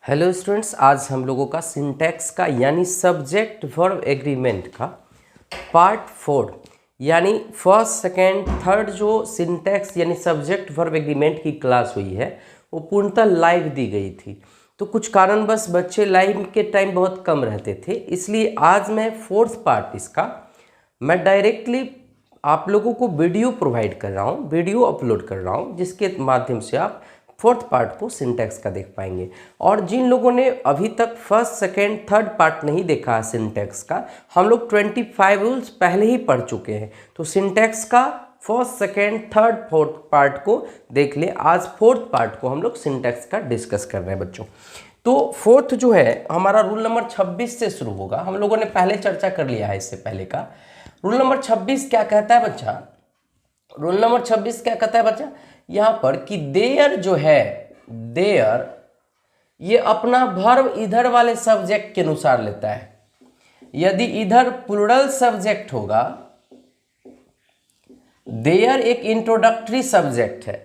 Hello students, आज हम लोगों का सिंटैक्स का यानी सब्जेक्ट वर्ब एग्रीमेंट का पार्ट 4 यानी फर्स्ट सेकेंड थर्ड जो सिंटैक्स यानी सब्जेक्ट वर्ब एग्रीमेंट की क्लास हुई है वो पूर्णतः लाइव दी गई थी। तो कुछ कारणवश बच्चे लाइव के टाइम बहुत कम रहते थे, इसलिए आज मैं फोर्थ पार्ट इसका मैं डायरेक्टली आप लोगों को वीडियो प्रोवाइड कर रहा हूँ, वीडियो अपलोड कर रहा हूँ, जिसके माध्यम से आप फोर्थ पार्ट को सिंटैक्स का देख पाएंगे। और जिन लोगों ने अभी तक फर्स्ट सेकेंड थर्ड पार्ट नहीं देखा है सिंटैक्स का, हम लोग 25 रूल्स पहले ही पढ़ चुके हैं। तो सिंटैक्स का first second third fourth part को देख ले। आज फोर्थ पार्ट को हम लोग सिंटैक्स का डिस्कस कर रहे हैं बच्चों। तो फोर्थ जो है हमारा रूल नंबर 26 से शुरू होगा। हम लोगों ने पहले चर्चा कर लिया है इससे पहले का। रूल नंबर 26 क्या कहता है बच्चा? रूल नंबर 26 क्या कहता है बच्चा यहाँ पर कि देयर जो है, देयर ये अपना वर्ब इधर वाले सब्जेक्ट के अनुसार लेता है। यदि इधर प्लूरल सब्जेक्ट होगा, देयर एक इंट्रोडक्टरी सब्जेक्ट है,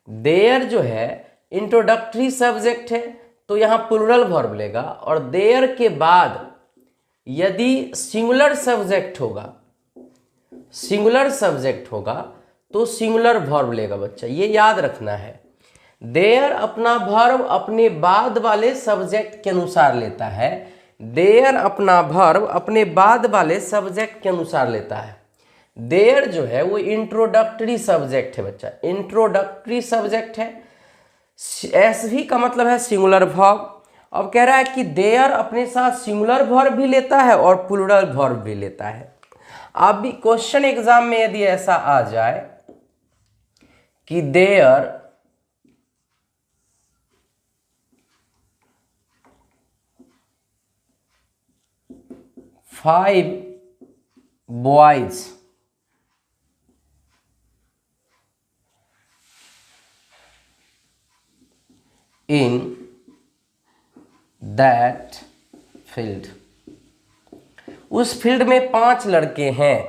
देयर जो है इंट्रोडक्टरी सब्जेक्ट है तो यहाँ प्लूरल वर्ब लेगा। और देयर के बाद यदि सिंगुलर सब्जेक्ट होगा, सिंगुलर सब्जेक्ट होगा तो सिंगुलर वर्ब लेगा बच्चा, ये याद रखना है। देयर अपना वर्ब अपने बाद वाले सब्जेक्ट के अनुसार लेता है। देयर अपना वर्ब अपने बाद वाले सब्जेक्ट के अनुसार लेता है। देयर जो है वो इंट्रोडक्टरी सब्जेक्ट है बच्चा, इंट्रोडक्टरी सब्जेक्ट है। एस भी का मतलब है सिंगुलर वर्ब। अब कह रहा है कि देयर अपने साथ सिंगुलर वर्ब भी लेता है और प्लूरल वर्ब भी लेता है। अब भी क्वेश्चन एग्जाम में यदि ऐसा आ जाए कि there five boys in that field, उस फील्ड में 5 लड़के हैं,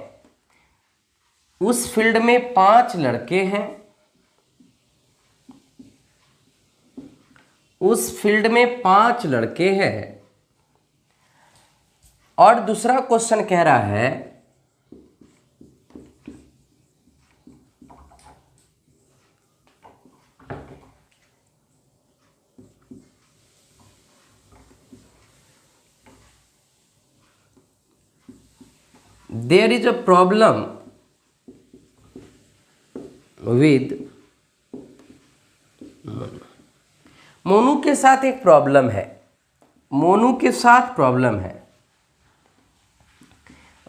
उस फील्ड में 5 लड़के हैं, उस फील्ड में 5 लड़के हैं। और दूसरा क्वेश्चन कह रहा है there is a problem with Monu के साथ एक प्रॉब्लम है, मोनू के साथ प्रॉब्लम है।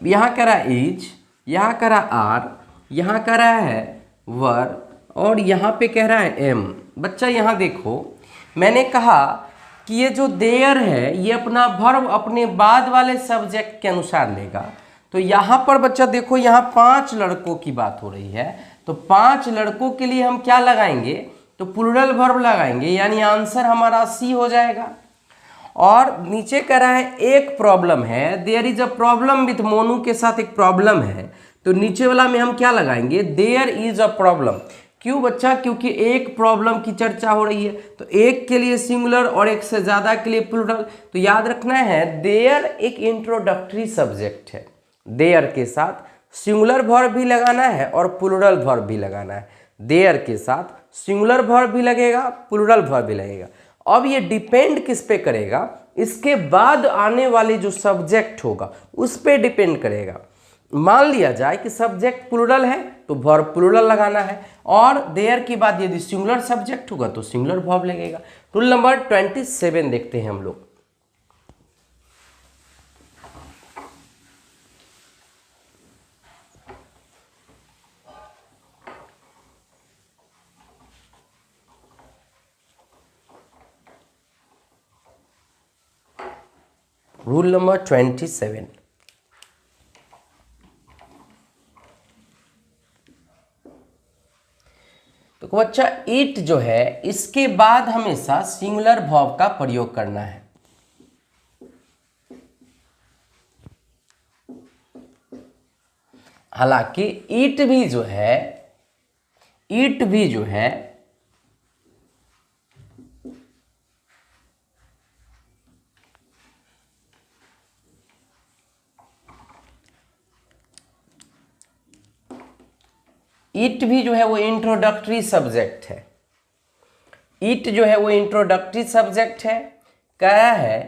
यहां कह रहा है इज, यहां कह रहा आर, यहां कह रहा है वर और यहां पे कह रहा है एम। बच्चा यहां देखो, मैंने कहा कि ये जो देयर है ये अपना वर्ब अपने बाद वाले सब्जेक्ट के अनुसार लेगा। तो यहां पर बच्चा देखो, यहां 5 लड़कों की बात हो रही है, तो 5 लड़कों के लिए हम क्या लगाएंगे? तो प्लूरल वर्ब लगाएंगे, यानी आंसर हमारा सी हो जाएगा। और नीचे कह रहा है एक प्रॉब्लम है, there is a problem with Monu के साथ एक प्रॉब्लम है, तो नीचे वाला में हम क्या लगाएंगे? There is a problem. क्यों बच्चा? क्योंकि एक प्रॉब्लम की चर्चा हो रही है, तो एक के लिए सिंगुलर और एक से ज्यादा के लिए प्लूरल। तो याद रखना है देयर एक इंट्रोडक्टरी सब्जेक्ट है, देयर के साथ सिंगुलर वर्ब भी लगाना है और प्लूरल वर्ब भी लगाना है। देयर के साथ सिंगुलर वर्ब भी लगेगा, प्लूरल वर्ब भी लगेगा। अब ये डिपेंड किस पे करेगा? इसके बाद आने वाले जो सब्जेक्ट होगा उस पे डिपेंड करेगा। मान लिया जाए कि सब्जेक्ट प्लूरल है तो वर्ब प्लूरल लगाना है, और देयर के बाद यदि सिंगुलर सब्जेक्ट होगा तो सिंगुलर वर्ब लगेगा। रूल नंबर 27 देखते हैं हम लोग। रूल नंबर 27, तो बच्चा इट जो है इसके बाद हमेशा सिंगुलर वर्ब का प्रयोग करना है। हालांकि ईट भी जो है, इट भी जो है वो इंट्रोडक्टरी सब्जेक्ट है। इट जो है वो इंट्रोडक्टरी सब्जेक्ट है। कह रहा है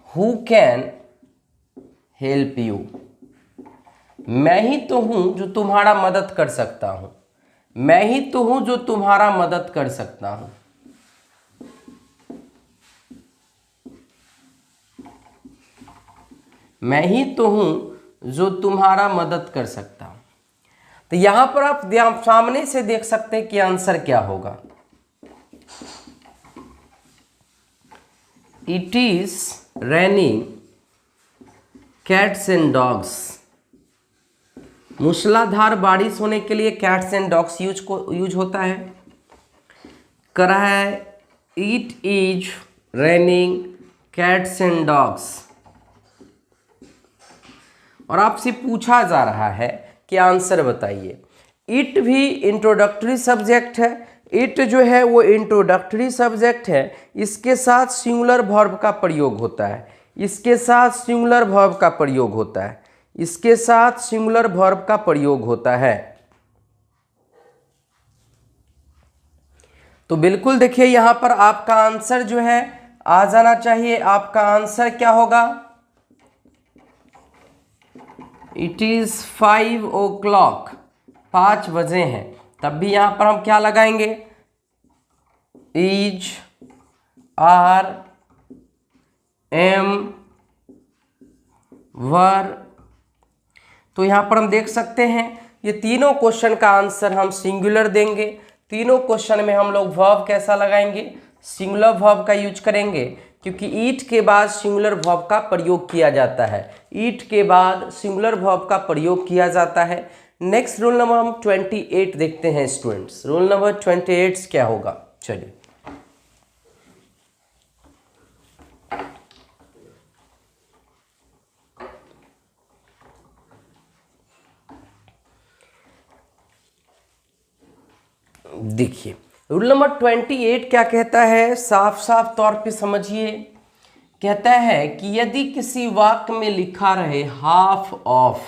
हु कैन हेल्प यू, मैं ही तो हूं जो तुम्हारा मदद कर सकता हूं, मैं ही तो हूं जो तुम्हारा मदद कर सकता हूं। मैं ही तो हूं जो तुम्हारा मदद कर सकता हूं। तो यहां पर आप सामने से देख सकते हैं कि आंसर क्या होगा। It is raining cats and dogs. मूसलाधार बारिश होने के लिए कैट्स एंड डॉग्स यूज होता है। कर रहा है it is raining cats and dogs. और आपसे पूछा जा रहा है कि आंसर बताइए। इट भी इंट्रोडक्टरी सब्जेक्ट है। इट जो है वो इंट्रोडक्टरी सब्जेक्ट है। इसके साथ सिंगुलर वर्ब का प्रयोग होता है। इसके साथ सिंगुलर वर्ब का प्रयोग होता है। इसके साथ सिंगुलर वर्ब का प्रयोग होता है। तो बिल्कुल देखिए यहां पर आपका आंसर जो है आ जाना चाहिए। आपका आंसर क्या होगा? इट इज 5 o'clock, 5 बजे हैं। तब भी यहां पर हम क्या लगाएंगे? इज, आर, एम, वर। तो यहां पर हम देख सकते हैं ये तीनों क्वेश्चन का आंसर हम सिंगुलर देंगे। तीनों क्वेश्चन में हम लोग वर्ब कैसा लगाएंगे? सिंगुलर वर्ब का यूज करेंगे, क्योंकि ईट के बाद सिंगुलर वर्ब का प्रयोग किया जाता है। ईट के बाद सिंगुलर वर्ब का प्रयोग किया जाता है। नेक्स्ट रोल नंबर हम 28 देखते हैं स्टूडेंट्स। रोल नंबर 28 क्या होगा? चलिए देखिए रूल नंबर 28 क्या कहता है, साफ साफ तौर पे समझिए। कहता है कि यदि किसी वाक्य में लिखा रहे हाफ ऑफ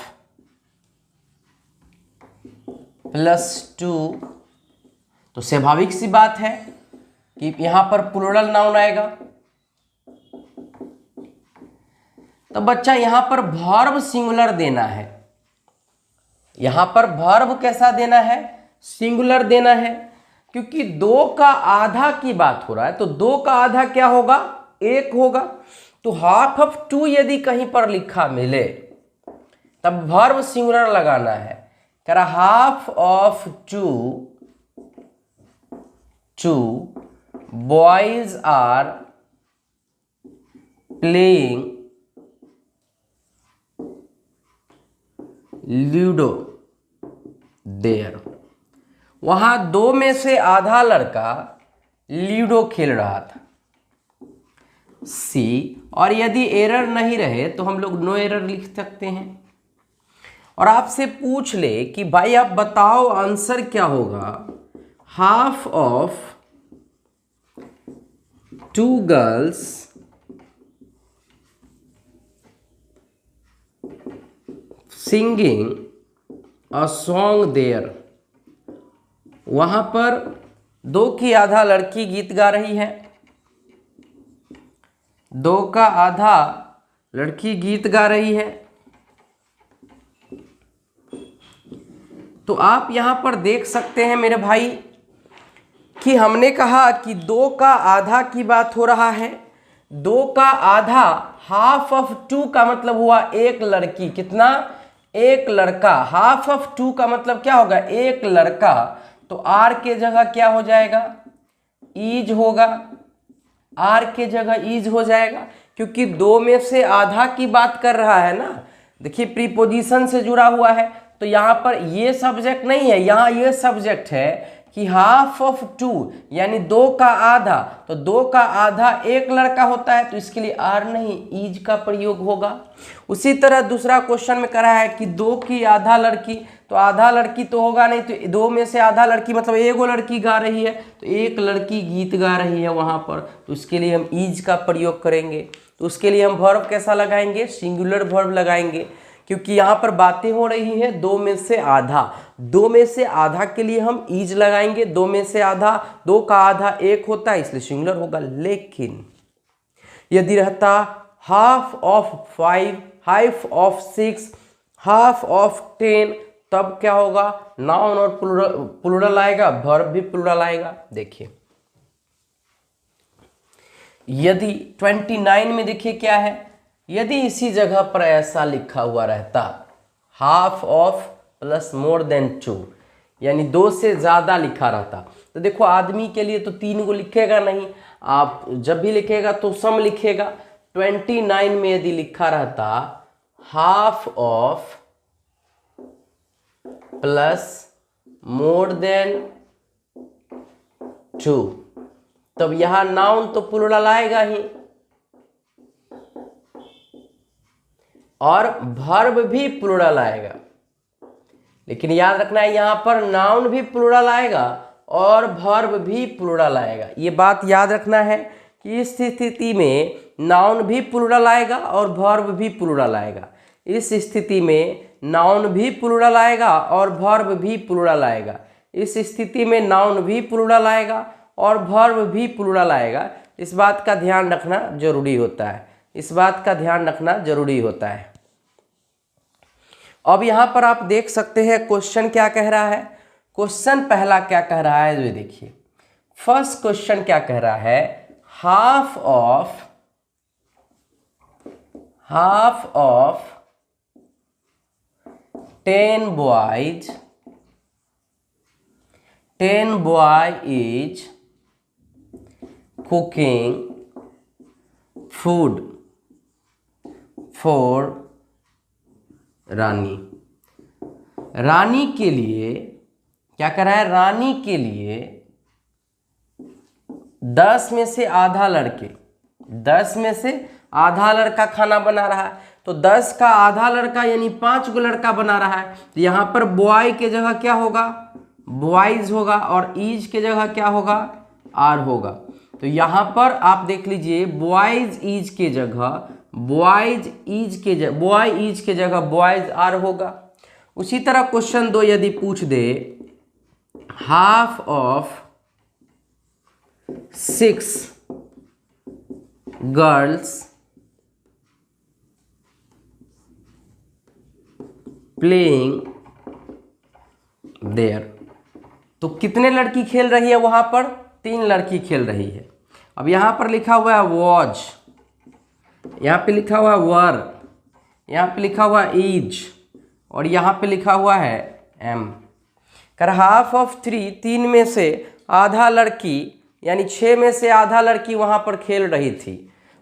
+2, तो स्वाभाविक सी बात है कि यहां पर प्लूरल नाउन आएगा। तो बच्चा यहां पर वर्ब सिंगुलर देना है। यहां पर वर्ब कैसा देना है? सिंगुलर देना है, क्योंकि 2 का आधा की बात हो रहा है। तो 2 का आधा क्या होगा? 1 होगा। तो हाफ ऑफ 2 यदि कहीं पर लिखा मिले तब वर्ब सिंगुलर लगाना है। कह रहा half of 2 boys are playing ludo there. वहां 2 में से आधा लड़का लूडो खेल रहा था। सी, और यदि एरर नहीं रहे तो हम लोग नो एरर लिख सकते हैं। और आपसे पूछ ले कि भाई आप बताओ आंसर क्या होगा? Half of 2 girls singing a song there. वहां पर 2 की आधा लड़की गीत गा रही है। 2 का आधा लड़की गीत गा रही है। तो आप यहां पर देख सकते हैं मेरे भाई कि हमने कहा कि 2 का आधा की बात हो रहा है। 2 का आधा हाफ ऑफ 2 का मतलब हुआ एक लड़की। कितना? एक लड़का। हाफ ऑफ 2 का मतलब क्या होगा? एक लड़का। तो आर के जगह क्या हो जाएगा? ईज होगा। आर के जगह ईज हो जाएगा, क्योंकि 2 में से आधा की बात कर रहा है ना। देखिए प्रीपोजिशन से जुड़ा हुआ है, तो यहां पर ये सब्जेक्ट नहीं है, यहां ये सब्जेक्ट है कि हाफ ऑफ 2 यानी 2 का आधा। तो 2 का आधा एक लड़का होता है, तो इसके लिए आर नहीं ईज का प्रयोग होगा। उसी तरह दूसरा क्वेश्चन में करा है कि 2 की आधा लड़की, तो आधा लड़की तो होगा नहीं, तो 2 में से आधा लड़की मतलब एगो लड़की गा रही है, तो एक लड़की गीत गा रही है वहां पर, तो उसके लिए हम ईज का प्रयोग करेंगे। तो उसके लिए हम वर्ब कैसा लगाएंगे? सिंगुलर वर्ब लगाएंगे, क्योंकि यहाँ पर बातें हो रही हैं दो में से आधा। दो में से आधा के लिए हम इज लगाएंगे, दो में से आधा, दो का आधा एक होता है इसलिए सिंगुलर होगा। लेकिन यदि रहता half of 5, half of 6, half of 10, तब क्या होगा? नाउन और प्लूरल आएगा, वर्ब भी प्लूरल आएगा। देखिए यदि 29 में देखिए क्या है, यदि इसी जगह पर ऐसा लिखा हुआ रहता half of plus more than 2, यानी दो से ज्यादा लिखा रहता, तो देखो आदमी के लिए तो 3 को लिखेगा नहीं, आप जब भी लिखेगा तो सम लिखेगा। 29 में यदि लिखा रहता half of plus more than 2, तब यहां नाउन तो प्लूरल आएगा ही और वर्ब भी प्लूरल आएगा। लेकिन याद रखना है यहां पर नाउन भी प्लूरल आएगा और वर्ब भी प्लूरल आएगा। ये बात याद रखना है कि इस स्थिति में नाउन भी प्लूरल आएगा और वर्ब भी प्लूरल आएगा। इस स्थिति में नाउन भी प्लूरल आएगा और वर्ब भी प्लूरल आएगा। इस स्थिति में नाउन भी प्लूरल आएगा और वर्ब भी प्लूरल आएगा। इस बात का ध्यान रखना जरूरी होता है, इस बात का ध्यान रखना जरूरी होता है। अब यहां पर आप देख सकते हैं क्वेश्चन क्या कह रहा है। क्वेश्चन पहला क्या कह रहा है, जो देखिए फर्स्ट क्वेश्चन क्या कह रहा है, half of 10 boys is cooking food for रानी। रानी के लिए क्या कर रहा है, रानी के लिए 10 में से आधा लड़के, 10 में से आधा लड़का खाना बना रहा है। तो 10 का आधा लड़का यानी 5 गो लड़का बना रहा है। तो यहां पर बॉय के जगह क्या होगा, बॉयज होगा, और ईज के जगह क्या होगा, आर होगा। तो यहां पर आप देख लीजिए बॉयज ईज के जगह बॉय ईज के जगह बॉयज आर होगा। उसी तरह क्वेश्चन 2 यदि पूछ दे half of 6 girls playing there, तो कितने लड़की खेल रही है वहां पर, 3 लड़की खेल रही है। अब यहां पर लिखा हुआ है वॉज, यहां पे लिखा हुआ है वर, यहां पे लिखा हुआ है ईज, और यहां पे लिखा हुआ है एम। कर हाफ ऑफ 3 में से आधा लड़की यानी 6 में से आधा लड़की वहां पर खेल रही थी।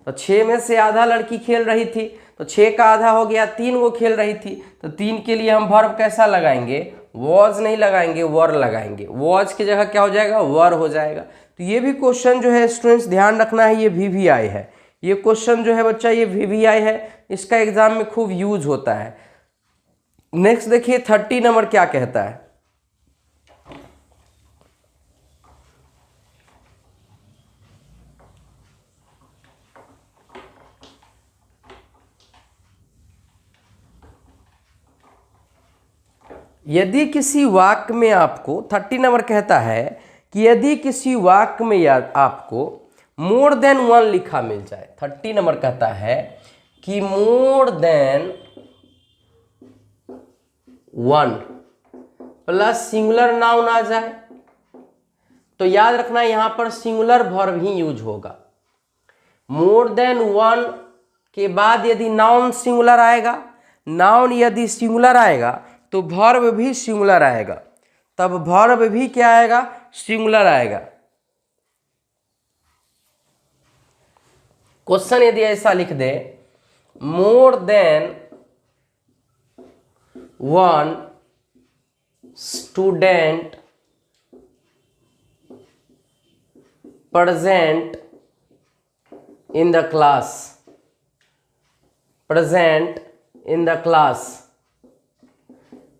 तो 6 में से आधा लड़की खेल रही थी, तो 6 का आधा हो गया, 3 वो खेल रही थी। तो 3 के लिए हम वर्ब कैसा लगाएंगे, वॉज नहीं लगाएंगे, वर लगाएंगे। वॉज की जगह क्या हो जाएगा, वर हो जाएगा। तो ये भी क्वेश्चन जो है स्टूडेंट्स ध्यान रखना है, ये VVI है। ये क्वेश्चन जो है बच्चा ये VVI है, इसका एग्जाम में खूब यूज होता है। नेक्स्ट देखिए 30 नंबर क्या कहता है। यदि किसी वाक्य में आपको 30 नंबर कहता है कि यदि किसी वाक्य में आपको मोर देन 1 लिखा मिल जाए, 30 नंबर कहता है कि more than 1 plus singular noun आ जाए, तो याद रखना यहां पर सिंगुलर वर्ब ही यूज होगा। मोर देन 1 के बाद यदि नाउन सिंगुलर आएगा, नाउन यदि सिंगुलर आएगा तो वर्ब भी सिंगुलर आएगा, तब वर्ब भी क्या आएगा, सिंगुलर आएगा। क्वेश्चन यदि ऐसा लिख दे more than 1 student present in the class, present in the class,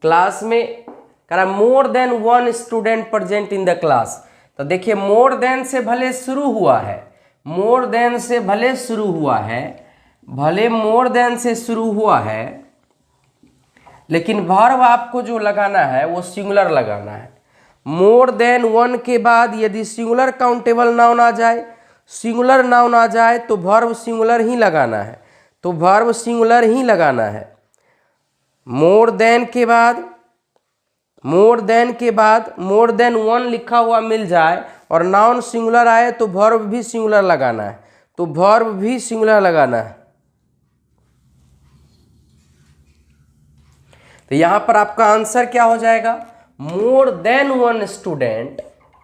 class में करा more than 1 student present in the class. तो देखिए मोर देन से भले शुरू हुआ है, मोर देन से भले शुरू हुआ है, भले मोर देन से शुरू हुआ है, लेकिन वर्ब आपको जो लगाना है वो सिंगुलर लगाना है। मोर देन वन के बाद यदि सिंगुलर काउंटेबल नाउन आ जाए, सिंगुलर नाउन आ जाए तो वर्ब सिंगुलर ही लगाना है, तो वर्ब सिंगुलर ही लगाना है। मोर देन के बाद, मोर देन के बाद मोर देन वन लिखा हुआ मिल जाए और नाउन सिंगुलर आए तो वर्ब भी सिंगुलर लगाना है, तो वर्ब भी सिंगुलर लगाना है। तो यहां पर आपका आंसर क्या हो जाएगा, more than one student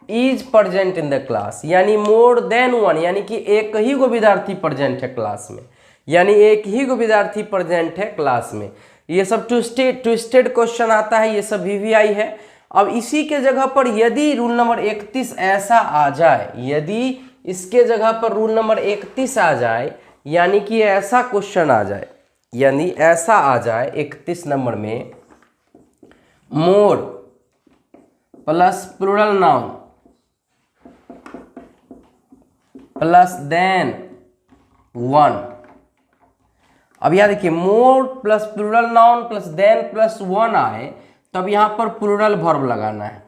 is present in the class, यानी मोर देन वन यानी कि एक ही को विद्यार्थी प्रेजेंट है क्लास में, यानी एक ही को विद्यार्थी प्रेजेंट है क्लास में। ये सब ट्विस्टेड क्वेश्चन आता है, ये सब VVI है। अब इसी के जगह पर यदि रूल नंबर 31 ऐसा आ जाए, यदि इसके जगह पर रूल नंबर 31 आ जाए, यानी कि ऐसा क्वेश्चन आ जाए, यानी ऐसा आ जाए 31 नंबर में, more plus plural noun plus than one. अब यहां देखिए, more plus plural noun plus than plus one आए, तब यहां पर प्लूरल वर्ब लगाना है।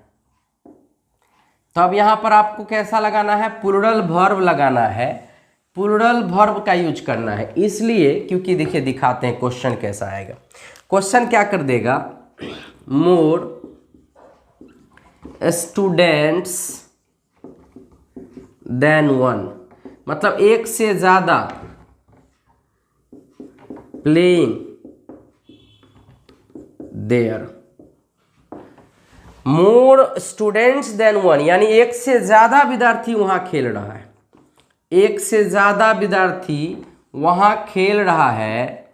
तब यहां पर आपको कैसा लगाना है, प्लूरल वर्ब लगाना है, प्लूरल वर्ब का यूज करना है। इसलिए क्योंकि देखिए दिखाते हैं क्वेश्चन कैसा आएगा। क्वेश्चन क्या कर देगा, मोर स्टूडेंट्स देन वन, मतलब एक से ज्यादा playing there. More students than one यानी एक से ज्यादा विद्यार्थी वहां खेल रहा है, एक से ज्यादा विद्यार्थी वहां खेल रहा है,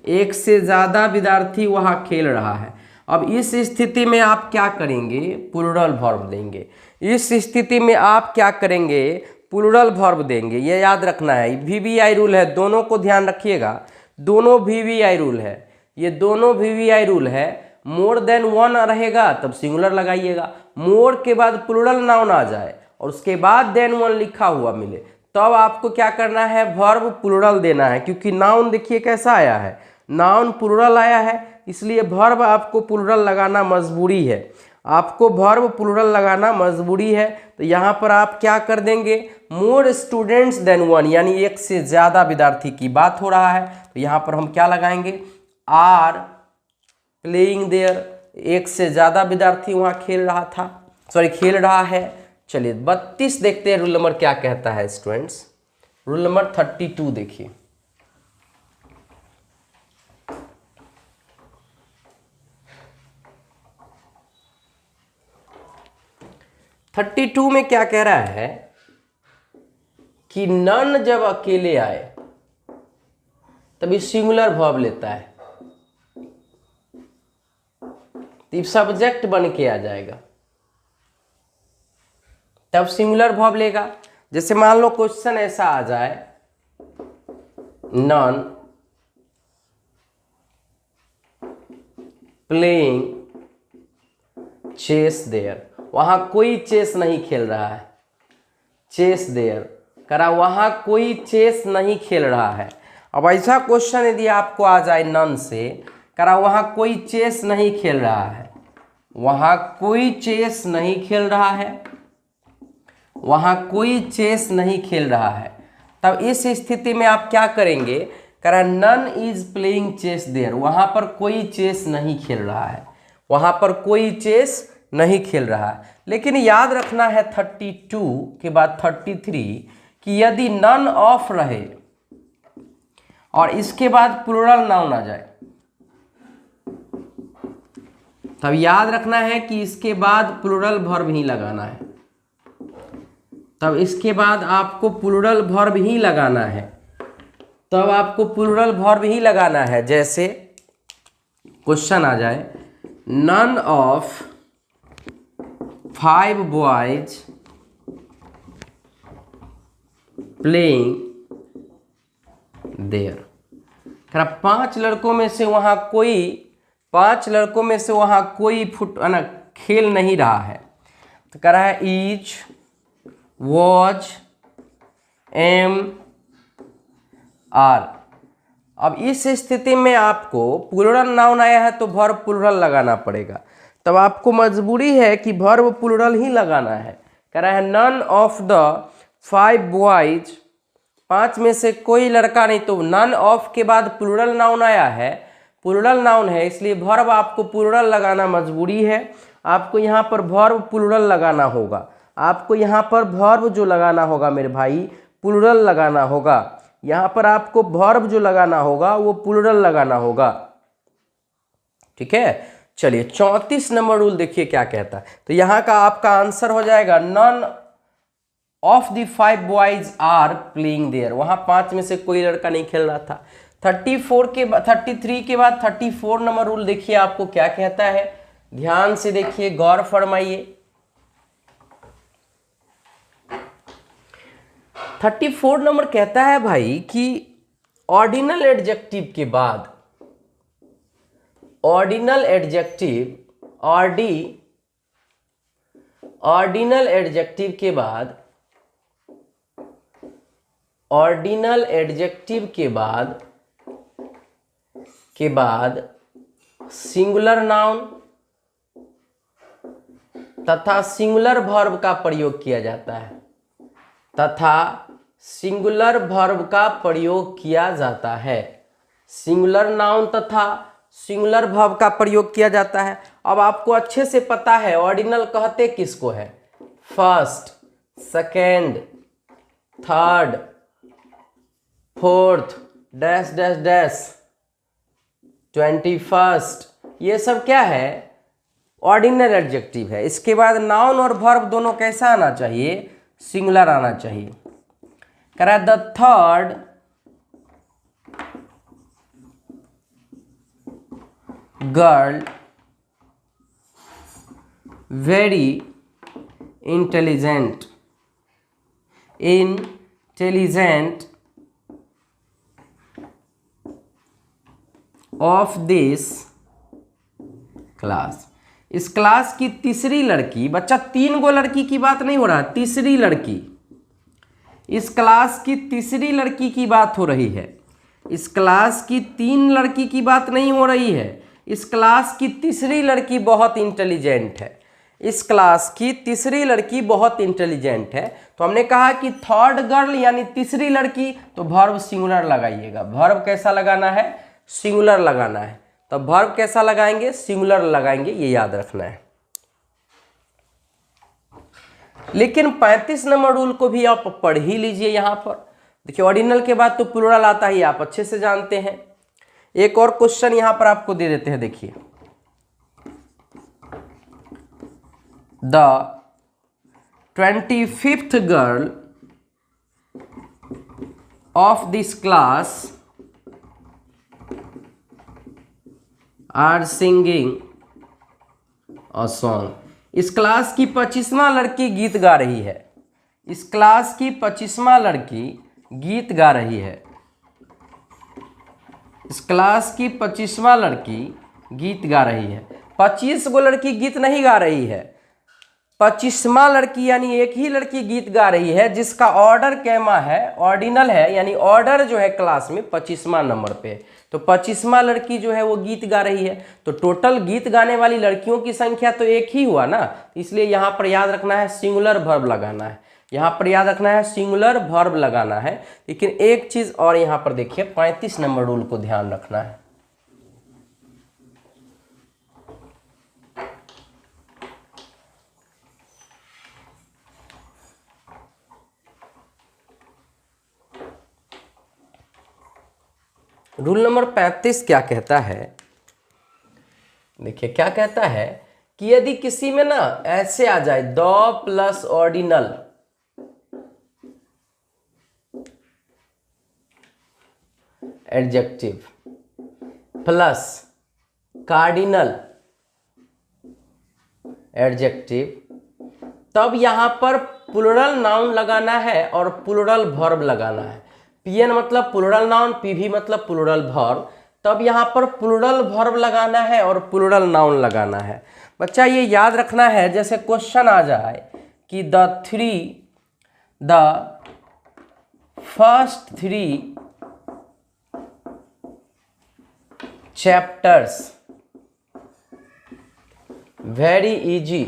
एक से ज्यादा विद्यार्थी वहां खेल रहा है। अब इस स्थिति में आप क्या करेंगे, प्लूरल वर्ब देंगे। इस स्थिति में आप क्या करेंगे, प्लूरल वर्ब देंगे। ये याद रखना है, VVI रूल है, दोनों को ध्यान रखिएगा, दोनों VVI रूल है, ये दोनों VVI रूल है। मोर देन वन रहेगा तब सिंगुलर लगाइएगा, मोर के बाद प्लूरल नाउन आ जाए और उसके बाद देन वन लिखा हुआ मिले, तब आपको क्या करना है, वर्ब प्लूरल देना है। क्योंकि नाउन देखिए कैसा आया है, नाउन प्लूरल आया है, इसलिए वर्ब आपको प्लूरल लगाना मजबूरी है, आपको वर्ब प्लूरल लगाना मजबूरी है। तो यहाँ पर आप क्या कर देंगे, मोर स्टूडेंट्स देन वन यानी एक से ज़्यादा विद्यार्थी की बात हो रहा है, तो यहाँ पर हम क्या लगाएंगे, आर प्लेइंग देयर, एक से ज़्यादा विद्यार्थी वहाँ खेल रहा था, सॉरी खेल रहा है। चलिए 32 देखते हैं रूल नंबर क्या कहता है स्टूडेंट्स। रूल नंबर 32 देखिए, में क्या कह रहा है कि नन जब अकेले आए तभी सिंगुलर वर्ब लेता है, तो सब्जेक्ट बन के आ जाएगा, तब सिंगुलर वर्ब लेगा। जैसे मान लो क्वेश्चन ऐसा आ जाए, नन प्लेइंग चेस देयर, वहां कोई चेस नहीं खेल रहा है, चेस देयर करा, वहां कोई चेस नहीं खेल रहा है। अब ऐसा क्वेश्चन यदि आपको आ जाए नन से, करा वहां कोई चेस नहीं खेल रहा है, वहां कोई चेस नहीं खेल रहा है, वहां कोई चेस नहीं खेल रहा है, तब इस स्थिति में आप क्या करेंगे, करा none is playing chess there, वहां पर कोई चेस नहीं खेल रहा है, वहां पर कोई चेस नहीं खेल रहा है। लेकिन याद रखना है 32 के बाद 33 कि यदि नन ऑफ रहे और इसके बाद प्लूरल नाउन आ जाए, तब याद रखना है कि इसके बाद प्लूरल वर्ब ही लगाना है, तब इसके बाद आपको प्लूरल वर्ब ही लगाना है, तब आपको प्लूरल वर्ब ही लगाना है। जैसे क्वेश्चन आ जाए, none of 5 boys playing there, 5 लड़कों में से वहां कोई, 5 लड़कों में से वहां कोई खेल नहीं रहा है, तो कह रहा है इज वॉज एम आर, अब इस स्थिति में आपको प्लूरल नाउन आया है तो वर्ब प्लूरल लगाना पड़ेगा। तब आपको मजबूरी है कि वर्ब प्लूरल ही लगाना है। कह रहा है नन ऑफ द 5 बॉयज, 5 में से कोई लड़का नहीं, तो नन ऑफ के बाद प्लूरल नाउन आया है, प्लूरल नाउन है, इसलिए वर्ब आपको प्लूरल लगाना मजबूरी है। आपको यहाँ पर वर्ब प्लूरल लगाना होगा, आपको यहाँ पर वर्ब जो लगाना होगा मेरे भाई प्लूरल लगाना होगा। यहाँ पर आपको वर्ब जो लगाना होगा वो प्लूरल लगाना होगा। ठीक है, चलिए 34 नंबर रूल देखिए क्या कहता है। तो यहाँ का आपका आंसर हो जाएगा none of the 5 boys are playing there. वहाँ 5 में से कोई लड़का नहीं खेल रहा था। 33 के बाद 34 नंबर रूल देखिए आपको क्या कहता है, ध्यान से देखिए, गौर फरमाइए। 34 नंबर कहता है भाई कि ऑर्डिनल एडजेक्टिव के बाद, ऑर्डिनल एडजेक्टिव, ऑर्डिनल एडजेक्टिव के बाद सिंगुलर नाउन तथा सिंगुलर वर्ब का प्रयोग किया जाता है, सिंगुलर नाउन तथा सिंगुलर वर्ब का प्रयोग किया जाता है। अब आपको अच्छे से पता है ऑर्डिनल कहते किसको है, first, second, third, fourth, dash dash dash, 21st, ये सब क्या है, ऑर्डिनल एडजेक्टिव है। इसके बाद नाउन और वर्ब दोनों कैसा आना चाहिए, सिंगुलर आना चाहिए। कह रहा है the third girl very intelligent of this class. इस क्लास की तीसरी लड़की, बच्चा 3 गो लड़की की बात नहीं हो रहा, तीसरी लड़की, इस क्लास की तीसरी लड़की की बात हो रही है। इस क्लास की 3 लड़की की बात नहीं हो रही है, इस क्लास की तीसरी लड़की बहुत इंटेलिजेंट है, इस क्लास की तीसरी लड़की बहुत इंटेलिजेंट है। तो हमने कहा कि थर्ड गर्ल यानी तीसरी लड़की, तो वर्ब सिंगुलर लगाइएगा। वर्ब कैसा लगाना है, सिंगुलर लगाना है। तो वर्ब कैसा लगाएंगे, सिंगुलर लगाएंगे, ये याद रखना है। लेकिन 35 नंबर रूल को भी आप पढ़ ही लीजिए। यहाँ पर देखिए ऑर्डिनल के बाद तो प्लूरल आता ही, आप अच्छे से जानते हैं। एक और क्वेश्चन यहाँ पर आपको दे देते हैं, देखिए the 25th girl of this class are singing a song. इस क्लास की 25वां लड़की गीत गा रही है, इस क्लास की 25वां लड़की गीत गा रही है, इस क्लास की 25वां लड़की गीत गा रही है। 25 गो लड़की गीत नहीं गा रही है, 25वां लड़की यानी एक ही लड़की गीत गा रही है, जिसका ऑर्डर कैमा है, ऑर्डिनल है, यानी ऑर्डर जो है क्लास में 25वां नंबर पे। तो 25वां लड़की जो है वो गीत गा रही है, तो टोटल गीत गाने वाली लड़कियों की संख्या तो एक ही हुआ ना, इसलिए यहाँ पर याद रखना है सिंगुलर वर्ब लगाना है, यहाँ पर याद रखना है सिंगुलर वर्ब लगाना है। लेकिन एक चीज़ और यहाँ पर देखिए 35 नंबर रूल को ध्यान रखना है। रूल नंबर 35 क्या कहता है, देखिए क्या कहता है कि यदि किसी में ना ऐसे आ जाए the plus ordinal, adjective plus cardinal adjective, तब यहां पर प्लूरल नाउन लगाना है और प्लूरल वर्ब लगाना है। पीएन मतलब प्लूरल नाउन, पीवी मतलब प्लूरल वर्ब। तब यहाँ पर प्लूरल वर्ब लगाना है और प्लूरल नाउन लगाना है। बच्चा ये याद रखना है, जैसे क्वेश्चन आ जाए कि the first three chapters, very easy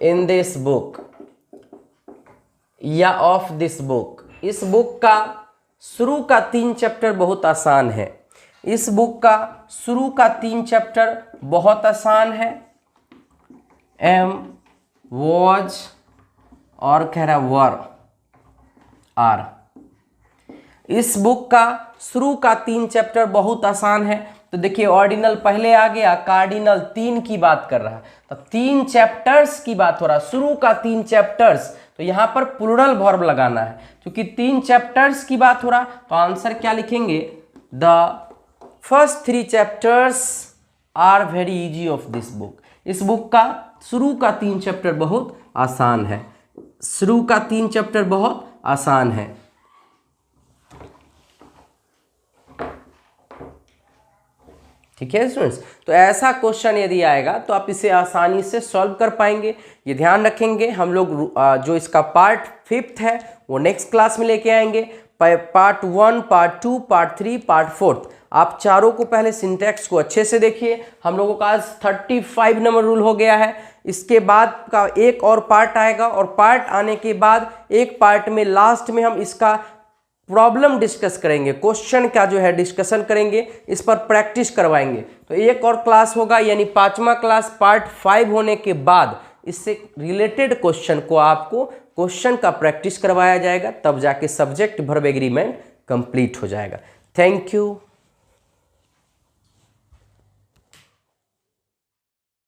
in this book या ऑफ दिस बुक। इस बुक का शुरू का 3 चैप्टर बहुत आसान है। इस बुक का शुरू का 3 चैप्टर बहुत आसान है। एम, वॉज और कह रहा वर, आर। इस बुक का शुरू का 3 चैप्टर बहुत आसान है। तो देखिए ऑर्डिनल पहले आ गया, कार्डिनल 3 की बात कर रहा है, तो 3 चैप्टर्स की बात हो रहा है, शुरू का 3 चैप्टर्स। तो यहां पर प्लूरल वर्ब लगाना है, क्योंकि 3 चैप्टर्स की बात हो रहा। तो आंसर क्या लिखेंगे? The first 3 chapters are very easy of this book. इस बुक का शुरू का 3 चैप्टर बहुत आसान है। शुरू का 3 चैप्टर बहुत आसान है। ठीक है स्टूडेंट्स, तो ऐसा क्वेश्चन यदि आएगा तो आप इसे आसानी से सॉल्व कर पाएंगे। ये ध्यान रखेंगे। हम लोग जो इसका पार्ट 5th है वो नेक्स्ट क्लास में लेके आएंगे। Part 1, part 2, part 3, part 4th। आप चारों को पहले सिंटैक्स को अच्छे से देखिए। हम लोगों का आज 35 नंबर रूल हो गया है। इसके बाद का एक और पार्ट आएगा, और पार्ट आने के बाद एक पार्ट में लास्ट में हम इसका प्रॉब्लम डिस्कस करेंगे, क्वेश्चन का जो है डिस्कशन करेंगे, इस पर प्रैक्टिस करवाएंगे। तो एक और क्लास होगा, यानी 5वां क्लास पार्ट 5 होने के बाद इससे रिलेटेड क्वेश्चन को आपको क्वेश्चन का प्रैक्टिस करवाया जाएगा, तब जाके सब्जेक्ट वर्ब एग्रीमेंट कंप्लीट हो जाएगा। Thank you.